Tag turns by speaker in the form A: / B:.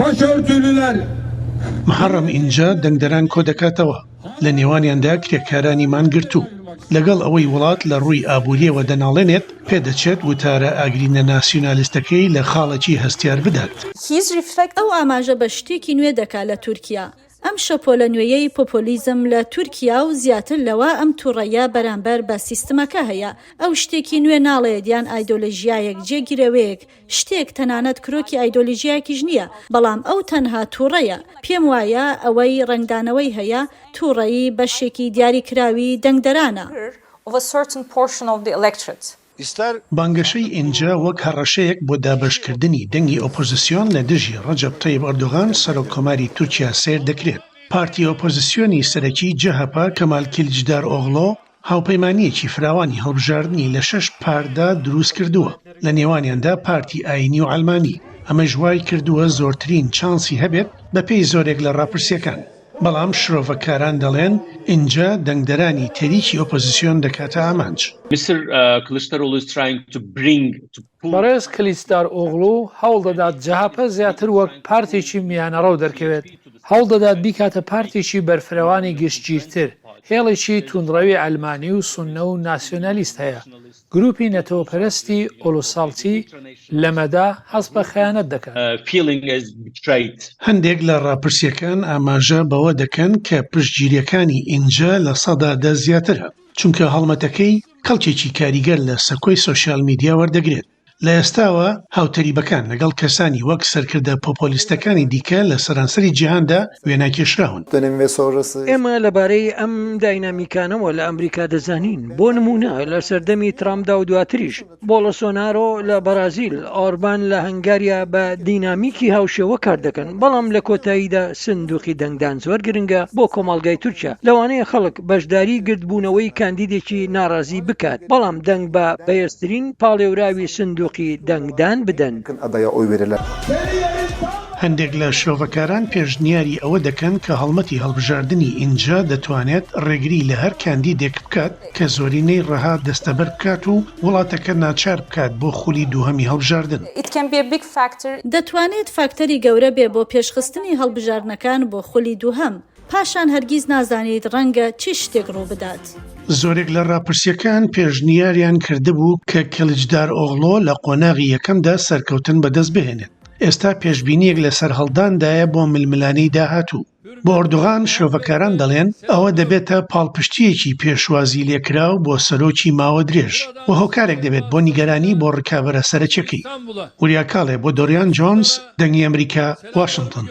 A: başörtülüler.
B: محەڕەم ئینجا دەنگدەران کۆ دەکاتەوە لە نێوانیاندا کرێکارانیمان گرتووە لەگەڵ ئەوەی وڵات لە ڕووی ئابووریەوە دەناڵێنێت پێدەچێت وتارە ئاگرینە ناسیۆنالیستەکەی لە خاڵێکی هەستیار بدات.
C: ئەو ئاماژە بە شتێکی نوێ دەکات لە تورکیا. ئەم شەپۆلە نوێیەی پۆپۆلیزم لە تورکیا و زیاتر لەوە ئەم تووڕەیە بەرامبەر بە سیستمەکە هەیە. ئەو شتێکی نوێ ناڵێت یان ئایدۆلۆژیایەک جێگیرەوەیەک شتێک تەنانەت کرۆکی ئایدۆلۆژیایەکیش نییە، بەڵام ئەو تەنها تووڕەیە. پێم وایە ئەوەی ڕنگدانەوەی هەیە تووڕەیی بەشێکی دیاریکراوی دەنگدەرانە.
B: بانگەشەی ئینجا وەک هەڕەشەیەک بۆ دابەشکردنی دەنگی ئۆپۆزیسیۆن لە دژی ڕەجەب تەیب ئەردۆغان سەرۆکۆماری تورکیا سیر دەکرێت. پارتی ئۆپۆزیسیۆنی سەرەکی جەهەپا کەمال کیلیچدار ئۆغڵۆ هاوپەیمانیەکی فراوانی هەڵبژاردننی لە 6 پاردا دروست کردووە، لە نێوانیاندا پارتی ئاینی و ئەلمانی. ئەمەش وای کردووە زۆرترین چانسی هەبێت بە پێی زۆرێک لە ڕاپرسیەکان. بەڵام شرۆڤەکاران دەڵێن ئینجا دەنگدەرانی تەریکی ئۆپۆزیسیۆن دەکاتە ئامانج.
D: بەڕێز کلیچدار ئۆغڵۆ هەوڵ دەدات جەهەپە زیاتر وەک پارتێکی میانەڕەو دەرکەوێت، هەوڵ دەدات بیکاتە پارتێکی بەرفرەوانی گشتگیرتر. هێڵێکی توندڕەوی ئەلمانی و سوننە و ناسیۆنالیست هەیە. گروپی نەتەوەپەرستی ئۆلۆساڵتی لەمەدا هەست بە خەیانەت دەکات.
B: هەندێک لە ڕاپرسیەکان ئاماژە بەوە دەکەن کە پشتگیریەکانی ئینجا لە 100% زیاترە، چونکە هەڵمەتەکەی کەڵکێکی کاریگەر لە سەکۆی سۆشیال میدیا وەردەگرێت. لە ئێستاوە هاوتەریبەکان لەگەڵ کەسانی وەک سەرکردە پۆپۆلیستەکانی دیکە لە سەرانسەری جیهاندا وێناکێشراون.
E: ئێمە لەبارەی ئەم داینامیکانەوە لە ئەمریکا دەزانین. بۆ نمونە لە سەردەمی ترامدا و دواتریش بۆلۆسۆنارۆ لە بەرازیل، ئۆربان لە هەنگاریا بە دینامیکی هاوشێوە کار دەکەن، بەڵام لە کۆتاییدا سندوقی دەنگدان زۆر گرنگە بۆ کۆمەڵگای تورکیا. لەوانەیە خەڵک بەشداری گرتبوونەوەی کاندیدێکی ناڕازی بکات، بەڵام دەنگ بە بەهێزترین پاڵێوراوی سندوقی دەنگدان بدەن.
B: هەندێک لە شۆڤەکاران پێشنیاری ئەوە دەکەن کە هەڵمەتی هەڵبژاردننی ئینجا دەتوانێت ڕێگری لە هەر کاندیدێک بکات کە زۆرینەی ڕەها دەستەبەر بکات و وڵاتەکە ناچار بکات بۆ خولی دووهەمی هەڵبژاردن.
C: دەتوانێت فاکتەری گەورە بێ بۆ پێشخستنی هەڵبژاردنەکان بۆ خولی دووهەم. پاشان هەرگیز نازانیت ڕەنگە چی شتێک ڕوو بدات.
B: زۆرێک لە ڕاپرسیەکان پێشنیاریان کردبوو کە کلیچدار ئۆغڵۆ لە قۆناغی یەکەمدا سەرکەوتن بەدەست بهێنێت. ئێستا پێشبینیەک لە سەرهەڵداندایە بۆ ململانەی داهاتوو. بۆ ئەردۆغان شۆڤەکاران دەڵێن ئەوە دەبێتە پاڵپشتیەکی پێشوازی لێکراو بۆ سەرۆکی ماوە درێژ و هۆکارێک دەبێت بۆ نیگەرانی بۆ ڕکابەرە سەرەکیەکەی. وریا کاڵێ بۆ دۆریان جۆنس، دەنگی ئەمریکا، واشنگتن.